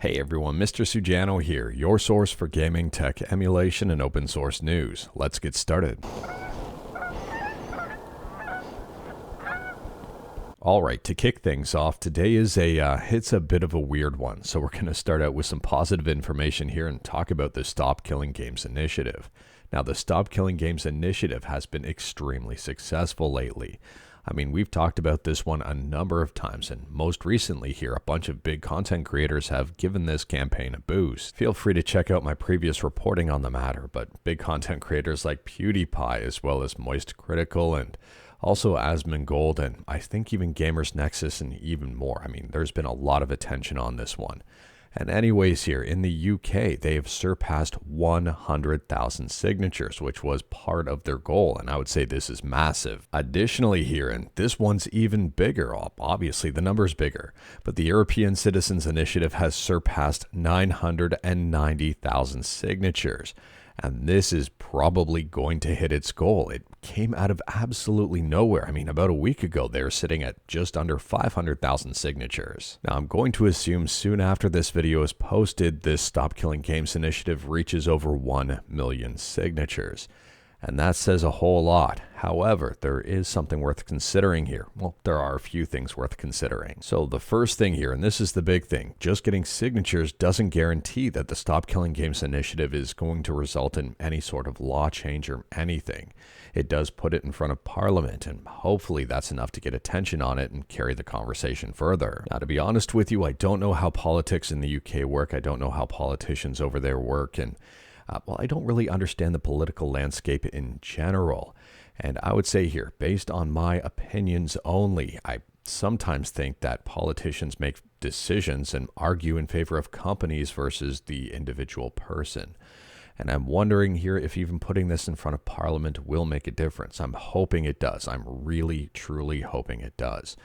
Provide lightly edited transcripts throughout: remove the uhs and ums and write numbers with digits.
Hey everyone, Mr. Sujano here, your source for gaming, tech, emulation, and open source news. Let's get started. Alright, to kick things off, today is it's a bit of a weird one, so we're going to start out with some positive information here and talk about the Stop Killing Games initiative. Now, the Stop Killing Games initiative has been extremely successful lately. I mean, we've talked about this one a number of times, and most recently here, a bunch of big content creators have given this campaign a boost. Feel free to check out my previous reporting on the matter, but big content creators like PewDiePie, as well as Moist Critical, and also Asmongold, and I think even Gamers Nexus, and even more. I mean, there's been a lot of attention on this one. And anyways, here in the UK, they have surpassed 100,000 signatures, which was part of their goal, and I would say this is massive. Additionally here, and this one's even bigger, obviously the number's bigger, but the European Citizens Initiative has surpassed 990,000 signatures. And this is probably going to hit its goal. It came out of absolutely nowhere. I mean, about a week ago, they were sitting at just under 500,000 signatures. Now, I'm going to assume soon after this video is posted, this Stop Killing Games initiative reaches over 1 million signatures. And that says a whole lot. However, there is something worth considering here. Well, there are a few things worth considering. So the first thing here, and this is the big thing, just getting signatures doesn't guarantee that the Stop Killing Games initiative is going to result in any sort of law change or anything. It does put it in front of Parliament, and hopefully that's enough to get attention on it and carry the conversation further. Now, to be honest with you, I don't know how politics in the UK work. I don't know how politicians over there work, and well, I don't really understand the political landscape in general. And I would say here, based on my opinions only, I sometimes think that politicians make decisions and argue in favor of companies versus the individual person. And I'm wondering here if even putting this in front of Parliament will make a difference. I'm hoping it does. I'm really, truly hoping it does.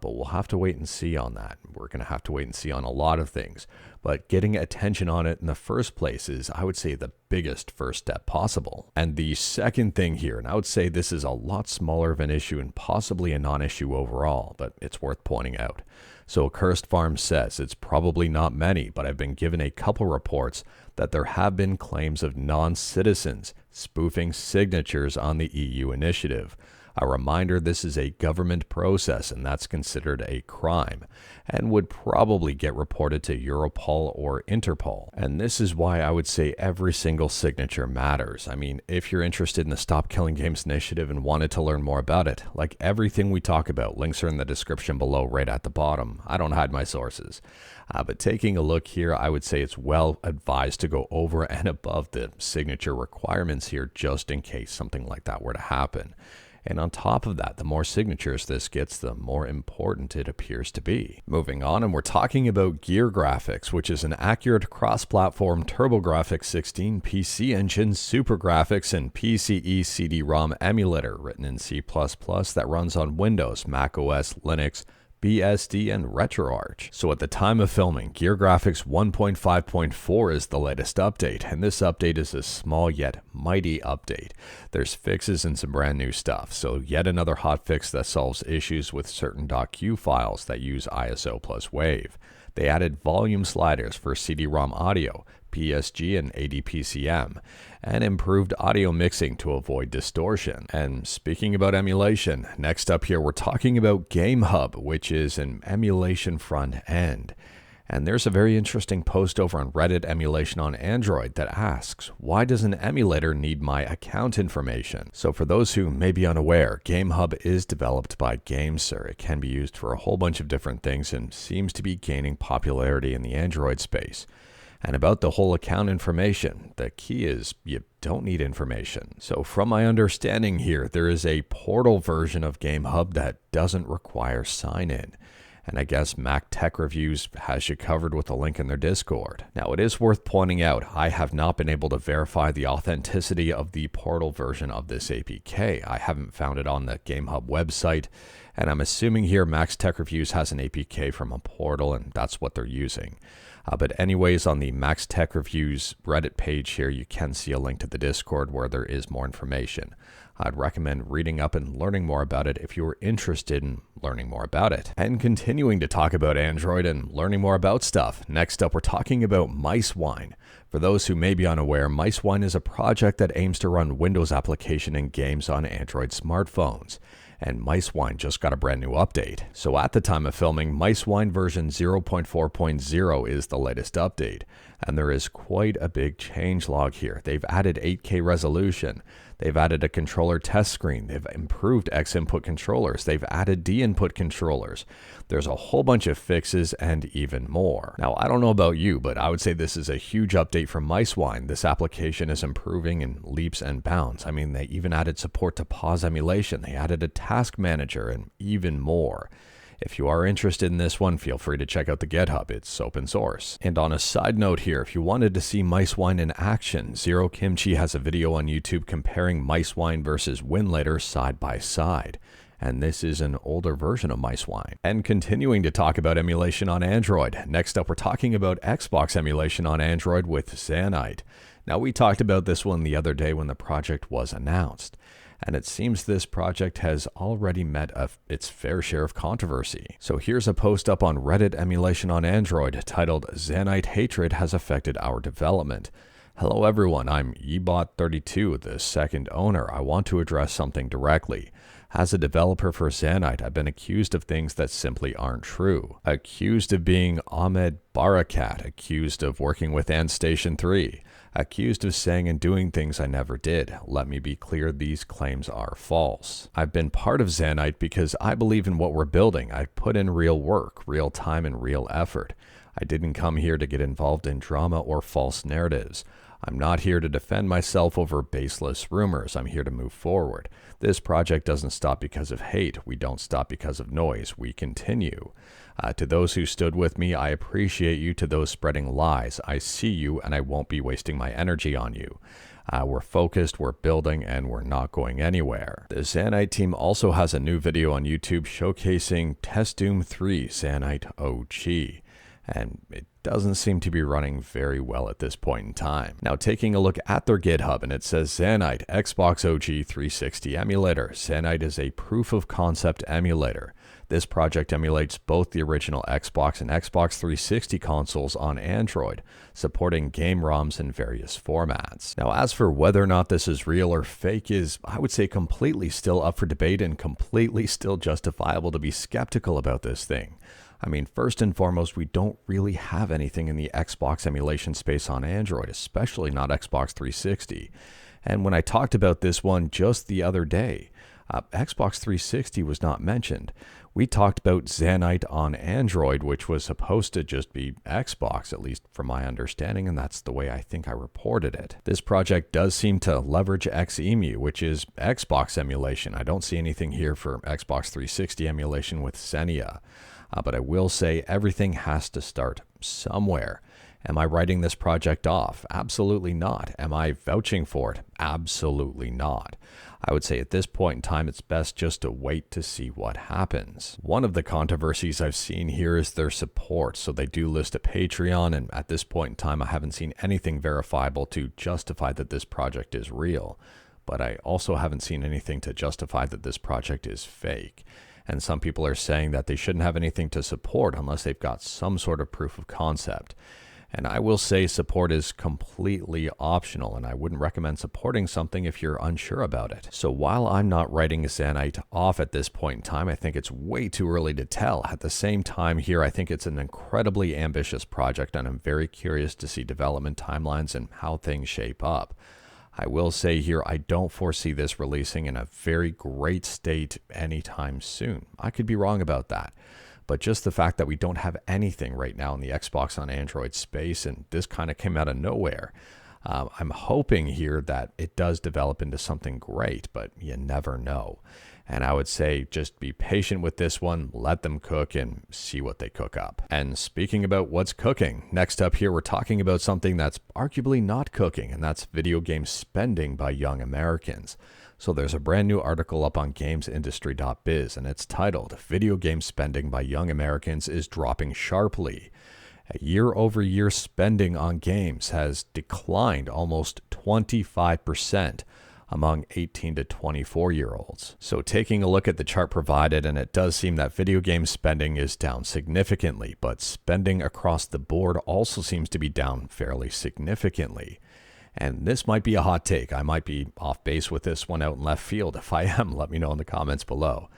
But we'll have to wait and see on that. We're going to have to wait and see on a lot of things. But getting attention on it in the first place is, I would say, the biggest first step possible. And the second thing here, and I would say this is a lot smaller of an issue and possibly a non-issue overall, but it's worth pointing out. So Cursed Farm says it's probably not many, but I've been given a couple reports that there have been claims of non-citizens spoofing signatures on the EU initiative. A reminder, this is a government process, and that's considered a crime, and would probably get reported to Europol or Interpol. And this is why I would say every single signature matters. I mean, if you're interested in the Stop Killing Games initiative and wanted to learn more about it, like everything we talk about, links are in the description below right at the bottom. I don't hide my sources. But taking a look here, I would say it's well advised to go over and above the signature requirements here just in case something like that were to happen. And on top of that, the more signatures this gets, the more important it appears to be. Moving on, and we're talking about Geargrafx, which is an accurate cross-platform TurboGrafx-16 PC engine, SuperGrafx, and PCE CD-ROM emulator written in C++ that runs on Windows, macOS, Linux, BSD, and RetroArch. So at the time of filming, Geargrafx 1.5.4 is the latest update, and this update is a small yet mighty update. There's fixes and some brand new stuff, so yet another hotfix that solves issues with certain .q files that use ISO plus WAV. They added volume sliders for CD-ROM audio, PSG and ADPCM, and improved audio mixing to avoid distortion. And speaking about emulation, next up here we're talking about Gamehub, which is an emulation front end. And there's a very interesting post over on Reddit Emulation on Android that asks, why does an emulator need my account information? So for those who may be unaware, Gamehub is developed by GameSir. It can be used for a whole bunch of different things and seems to be gaining popularity in the Android space. And about the whole account information, the key is you don't need information. So from my understanding here, there is a portal version of Gamehub that doesn't require sign-in. And I guess Mac Tech Reviews has you covered with a link in their Discord. Now, it is worth pointing out, I have not been able to verify the authenticity of the portal version of this APK. I haven't found it on the Gamehub website, and I'm assuming here Max Tech Reviews has an APK from a portal, and that's what they're using. But anyways, on the Max Tech Reviews Reddit page here, you can see a link to the Discord where there is more information. I'd recommend reading up and learning more about it if you are interested in learning more about it. And continuing to talk about Android and learning more about stuff, next up we're talking about MiceWine. For those who may be unaware, MiceWine is a project that aims to run Windows application and games on Android smartphones. And MiceWine just got a brand new update. So at the time of filming, MiceWine version 0.4.0 is the latest update. And there is quite a big changelog here. They've added 8K resolution. They've added a controller test screen. They've improved X input controllers. They've added D input controllers. There's a whole bunch of fixes and even more. Now, I don't know about you, but I would say this is a huge update from MiceWine. This application is improving in leaps and bounds. I mean, they even added support to pause emulation. They added a task manager and even more. If you are interested in this one, feel free to check out the GitHub. It's open source. And on a side note here, if you wanted to see MiceWine in action, Zero Kimchi has a video on YouTube comparing MiceWine versus Winlator side by side. And this is an older version of MiceWine. And continuing to talk about emulation on Android, next up we're talking about Xbox emulation on Android with Zanite. Now, we talked about this one the other day when the project was announced. And it seems this project has already met its fair share of controversy. So here's a post up on Reddit emulation on Android titled "Zanite Hatred Has Affected Our Development." Hello everyone, I'm Ebot32, the second owner. I want to address something directly. As a developer for Zanite, I've been accused of things that simply aren't true. Accused of being Ahmed Barakat, accused of working with AndStation 3, accused of saying and doing things I never did. Let me be clear, these claims are false. I've been part of Zanite because I believe in what we're building. I've put in real work, real time, and real effort. I didn't come here to get involved in drama or false narratives. I'm not here to defend myself over baseless rumors. I'm here to move forward. This project doesn't stop because of hate. We don't stop because of noise. We continue. To those who stood with me, I appreciate you. To those spreading lies, I see you and I won't be wasting my energy on you. We're focused, we're building, and we're not going anywhere. The Zanite team also has a new video on YouTube showcasing Test Doom 3 Zanite OG. And it doesn't seem to be running very well at this point in time. Now, taking a look at their GitHub, and it says Zanite Xbox OG 360 emulator. Zanite is a proof of concept emulator. This project emulates both the original Xbox and Xbox 360 consoles on Android, supporting game ROMs in various formats. Now, as for whether or not this is real or fake is, I would say, completely still up for debate and completely still justifiable to be skeptical about this thing. I mean, first and foremost, we don't really have anything in the Xbox emulation space on Android, especially not Xbox 360. And when I talked about this one just the other day, Xbox 360 was not mentioned. We talked about Zanite on Android, which was supposed to just be Xbox, at least from my understanding, and that's the way I think I reported it. This project does seem to leverage Xemu, which is Xbox emulation. I don't see anything here for Xbox 360 emulation with Xenia. But I will say everything has to start somewhere. Am I writing this project off? Absolutely not. Am I vouching for it? Absolutely not. I would say at this point in time, it's best just to wait to see what happens. One of the controversies I've seen here is their support. So they do list a Patreon, and at this point in time, I haven't seen anything verifiable to justify that this project is real. But I also haven't seen anything to justify that this project is fake. And some people are saying that they shouldn't have anything to support unless they've got some sort of proof of concept. And I will say support is completely optional, and I wouldn't recommend supporting something if you're unsure about it. So while I'm not writing Zanite off at this point in time, I think it's way too early to tell. At the same time here, I think it's an incredibly ambitious project, and I'm very curious to see development timelines and how things shape up. I will say here, I don't foresee this releasing in a very great state anytime soon. I could be wrong about that. But just the fact that we don't have anything right now in the Xbox on Android space, and this kind of came out of nowhere, I'm hoping here that it does develop into something great, but you never know. And I would say just be patient with this one, let them cook and see what they cook up. And speaking about what's cooking, next up here we're talking about something that's arguably not cooking, and that's video game spending by young Americans. So there's a brand new article up on gamesindustry.biz, and it's titled "Video Game Spending by Young Americans is Dropping Sharply." Year-over-year spending on games has declined almost 25% among 18 to 24-year-olds. So taking a look at the chart provided, and it does seem that video game spending is down significantly, but spending across the board also seems to be down fairly significantly. And this might be a hot take. I might be off base with this one out in left field. If I am, let me know in the comments below.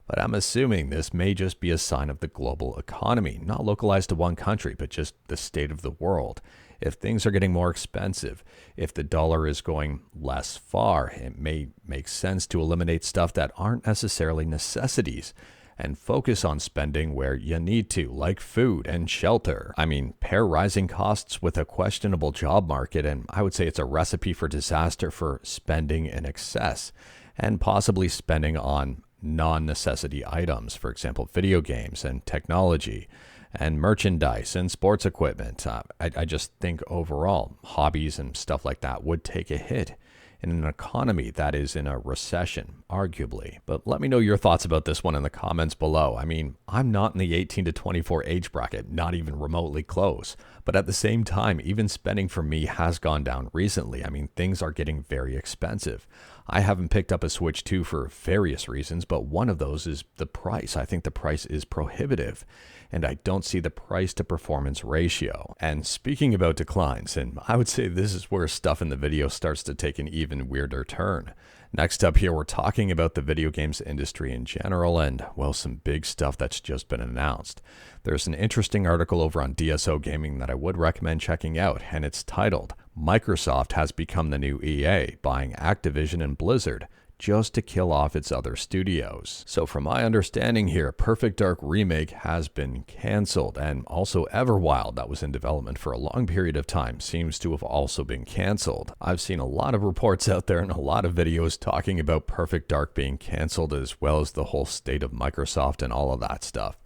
But I'm assuming this may just be a sign of the global economy, not localized to one country, but just the state of the world. If things are getting more expensive, if the dollar is going less far, it may make sense to eliminate stuff that aren't necessarily necessities and focus on spending where you need to, like food and shelter. I mean, pair rising costs with a questionable job market, and I would say it's a recipe for disaster for spending in excess and possibly spending on non-necessity items, for example, video games and technology and merchandise and sports equipment. I just think overall, hobbies and stuff like that would take a hit in an economy that is in a recession, arguably. But let me know your thoughts about this one in the comments below. I mean, I'm not in the 18 to 24 age bracket, not even remotely close. But at the same time, even spending for me has gone down recently. I mean, things are getting very expensive. I haven't picked up a Switch 2 for various reasons, but one of those is the price. I think the price is prohibitive, and I don't see the price to performance ratio. And speaking about declines, and I would say this is where stuff in the video starts to take an even weirder turn. Next up here, we're talking about the video games industry in general and, well, some big stuff that's just been announced. There's an interesting article over on DSO Gaming that I would recommend checking out, and it's titled, "Microsoft has become the new EA, buying Activision and Blizzard just to kill off its other studios." So from my understanding here, Perfect Dark Remake has been canceled, and also Everwild, that was in development for a long period of time, seems to have also been canceled. I've seen a lot of reports out there and a lot of videos talking about Perfect Dark being canceled, as well as the whole state of Microsoft and all of that stuff.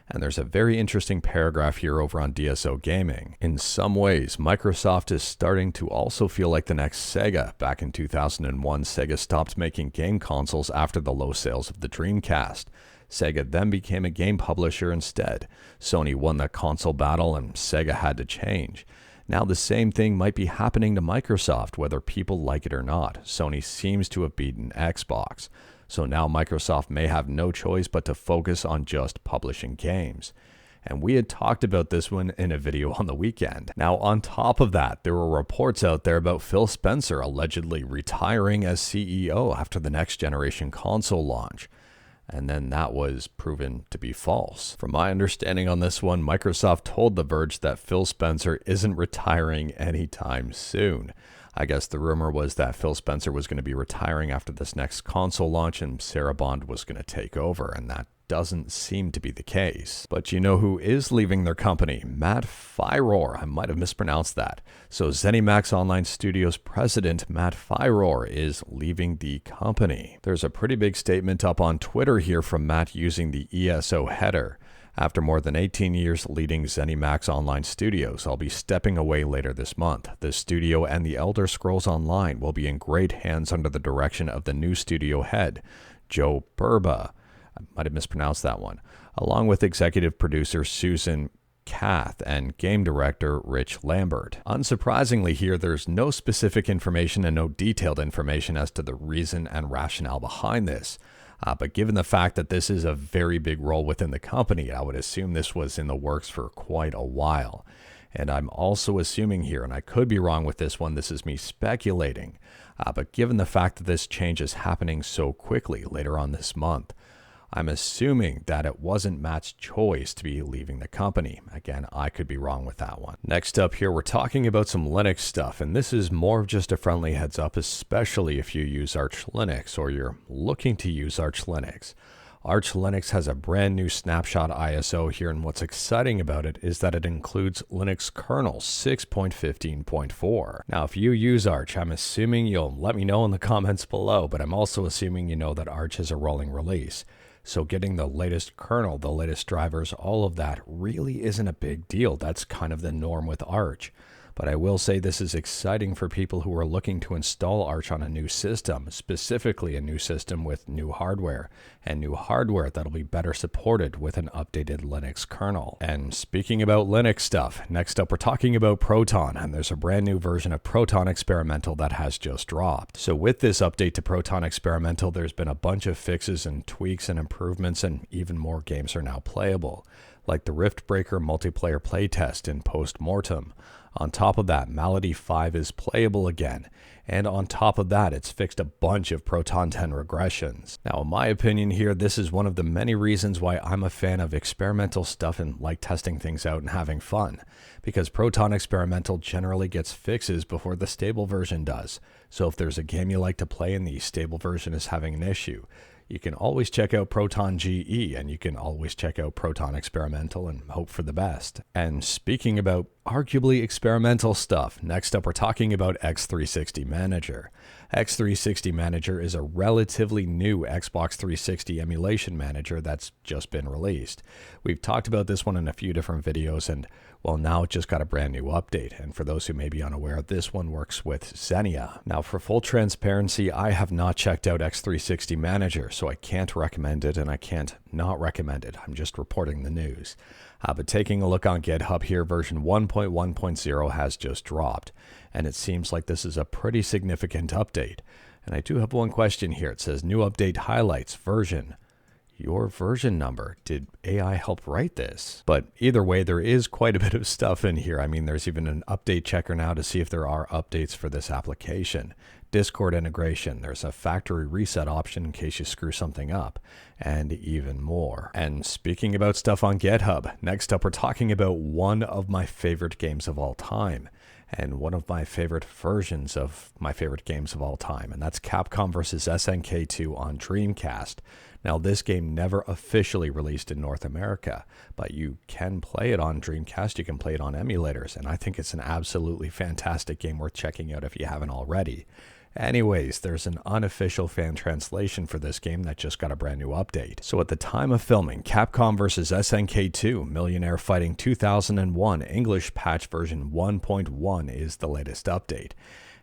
And there's a very interesting paragraph here over on DSO Gaming. In some ways, Microsoft is starting to also feel like the next Sega. Back in 2001, Sega stopped making game consoles after the low sales of the Dreamcast. Sega then became a game publisher instead. Sony won the console battle and Sega had to change. Now the same thing might be happening to Microsoft, whether people like it or not. Sony seems to have beaten Xbox. So now Microsoft may have no choice but to focus on just publishing games. And we had talked about this one in a video on the weekend. Now, on top of that, there were reports out there about Phil Spencer allegedly retiring as CEO after the next generation console launch. And then that was proven to be false. From my understanding on this one, Microsoft told The Verge that Phil Spencer isn't retiring anytime soon. I guess the rumor was that Phil Spencer was going to be retiring after this next console launch and Sarah Bond was going to take over, and that doesn't seem to be the case. But you know who is leaving their company? Matt Firor. I might have mispronounced that. So ZeniMax Online Studios president Matt Firor is leaving the company. There's a pretty big statement up on Twitter here from Matt using the ESO header. "After more than 18 years leading ZeniMax Online Studios, I'll be stepping away later this month. The studio and the Elder Scrolls Online will be in great hands under the direction of the new studio head, Joe Burba." I might have mispronounced that one. Along with executive producer Susan Kath and game director Rich Lambert. Unsurprisingly here, there's no specific information and no detailed information as to the reason and rationale behind this. But given the fact that this is a very big role within the company, I would assume this was in the works for quite a while. And I'm also assuming here, and I could be wrong with this one, this is me speculating, but given the fact that this change is happening so quickly later on this month, I'm assuming that it wasn't Matt's choice to be leaving the company. Again, I could be wrong with that one. Next up here, we're talking about some Linux stuff, and this is more of just a friendly heads up, especially if you use Arch Linux or you're looking to use Arch Linux. Arch Linux has a brand new snapshot ISO here, and what's exciting about it is that it includes Linux kernel 6.15.4. Now, if you use Arch, I'm assuming you'll let me know in the comments below, but I'm also assuming you know that Arch is a rolling release. So getting the latest kernel, the latest drivers, all of that really isn't a big deal. That's kind of the norm with Arch. But I will say this is exciting for people who are looking to install Arch on a new system, specifically a new system with new hardware, and new hardware that'll be better supported with an updated Linux kernel. And speaking about Linux stuff, next up we're talking about Proton, and there's a brand new version of Proton Experimental that has just dropped. So with this update to Proton Experimental, there's been a bunch of fixes and tweaks and improvements, and even more games are now playable, like the Riftbreaker multiplayer playtest in Postmortem. On top of that, Malady 5 is playable again, and on top of that, it's fixed a bunch of Proton 10 regressions. Now, in my opinion here, this is one of the many reasons why I'm a fan of experimental stuff and like testing things out and having fun, because Proton Experimental generally gets fixes before the stable version does. So if there's a game you like to play and the stable version is having an issue, you can always check out Proton GE, and you can always check out Proton Experimental and hope for the best. And speaking about arguably experimental stuff, next up we're talking about X360 Manager. X360 Manager is a relatively new Xbox 360 emulation manager that's just been released. We've talked about this one in a few different videos, and well, now it just got a brand new update. And for those who may be unaware, this one works with Xenia. Now, for full transparency, I have not checked out X360 Manager, so I can't recommend it and I can't not recommend it. I'm just reporting the news. But taking a look on GitHub here, version 1.1.0 has just dropped, and it seems like this is a pretty significant update. And I do have one question here. It says new update highlights version. Your version number. Did AI help write this? But either way, there is quite a bit of stuff in here. I mean, there's even an update checker now to see if there are updates for this application. Discord integration, there's a factory reset option in case you screw something up, and even more. And speaking about stuff on GitHub, next up we're talking about one of my favorite games of all time, and one of my favorite versions of my favorite games of all time, and that's Capcom vs. SNK 2 on Dreamcast. Now, this game never officially released in North America, but you can play it on Dreamcast, you can play it on emulators, and I think it's an absolutely fantastic game worth checking out if you haven't already. Anyways, there's an unofficial fan translation for this game that just got a brand new update. So at the time of filming, Capcom vs. SNK 2 Millionaire Fighting 2001 English patch version 1.1 is the latest update.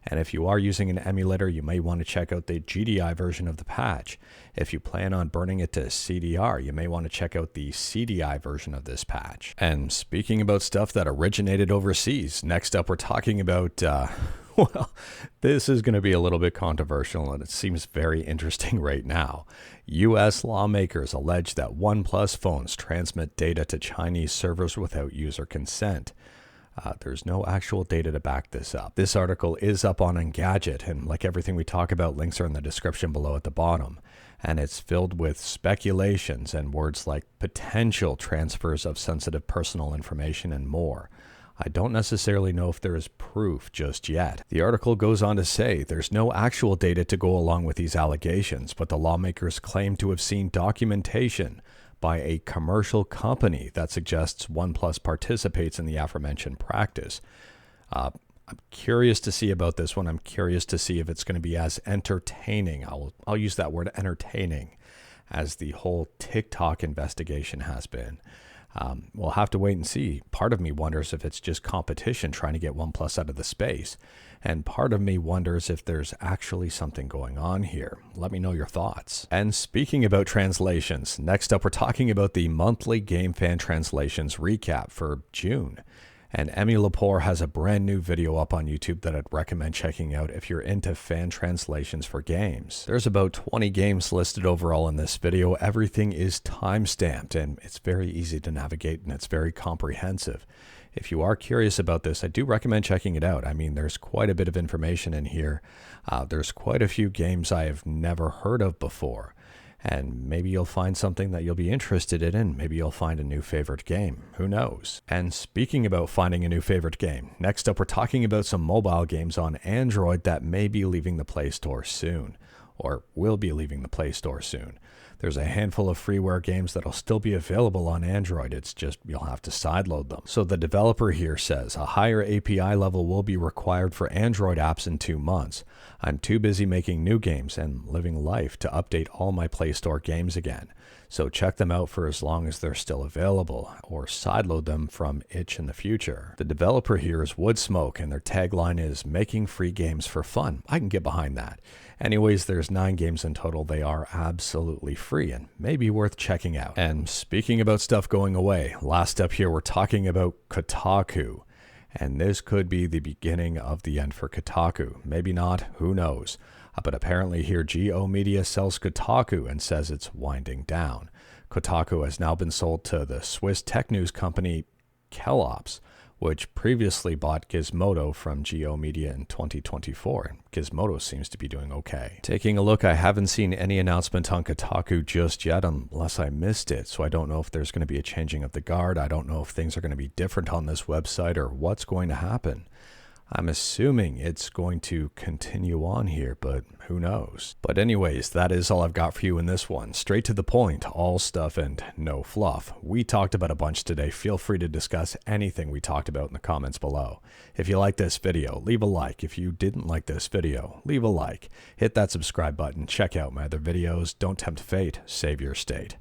And if you are using an emulator, you may want to check out the GDI version of the patch. If you plan on burning it to CDR, you may want to check out the CDI version of this patch. And speaking about stuff that originated overseas, next up we're talking about, well, this is going to be a little bit controversial, and it seems very interesting right now. U.S. lawmakers allege that OnePlus phones transmit data to Chinese servers without user consent. There's no actual data to back this up. This article is up on Engadget, and like everything we talk about, links are in the description below at the bottom. And it's filled with speculations and words like potential transfers of sensitive personal information and more. I don't necessarily know if there is proof just yet. The article goes on to say there's no actual data to go along with these allegations, but the lawmakers claim to have seen documentation by a commercial company that suggests OnePlus participates in the aforementioned practice. I'm curious to see about this one. I'm curious to see if it's going to be as entertaining, I'll use that word entertaining, as the whole TikTok investigation has been. We'll have to wait and see. Part of me wonders if it's just competition trying to get OnePlus out of the space. And part of me wonders if there's actually something going on here. Let me know your thoughts. And speaking about translations, next up we're talking about the monthly Game Fan Translations recap for June. And Emulator has a brand new video up on YouTube that I'd recommend checking out if you're into fan translations for games. There's about 20 games listed overall in this video. Everything is time-stamped, and it's very easy to navigate, and it's very comprehensive. If you are curious about this, I do recommend checking it out. I mean, there's quite a bit of information in here. There's quite a few games I have never heard of before. And maybe you'll find something that you'll be interested in. Maybe you'll find a new favorite game. Who knows? And speaking about finding a new favorite game, next up we're talking about some mobile games on Android that may be leaving the Play Store soon, or will be leaving the Play Store soon. There's a handful of freeware games that'll still be available on Android. It's just you'll have to sideload them. So the developer here says a higher API level will be required for Android apps in 2 months. I'm too busy making new games and living life to update all my Play Store games again. So check them out for as long as they're still available, or sideload them from itch in the future. The developer here is Woodsmoke, and their tagline is making free games for fun. I can get behind that. Anyways, there's 9 games in total. They are absolutely free and may be worth checking out. And speaking about stuff going away, last up here we're talking about Kotaku. And this could be the beginning of the end for Kotaku. Maybe not, who knows. But apparently here Go Media sells Kotaku and says it's winding down. Kotaku has now been sold to the Swiss tech news company Keleops, which previously bought Gizmodo from Go Media in 2024. And Gizmodo seems to be doing okay. Taking a look, I haven't seen any announcement on Kotaku just yet unless I missed it, so I don't know if there's going to be a changing of the guard. I don't know if things are going to be different on this website or what's going to happen. I'm assuming it's going to continue on here, but who knows? But anyways, that is all I've got for you in this one. Straight to the point, all stuff and no fluff. We talked about a bunch today. Feel free to discuss anything we talked about in the comments below. If you like this video, leave a like. If you didn't like this video, leave a like. Hit that subscribe button. Check out my other videos. Don't tempt fate. Save your state.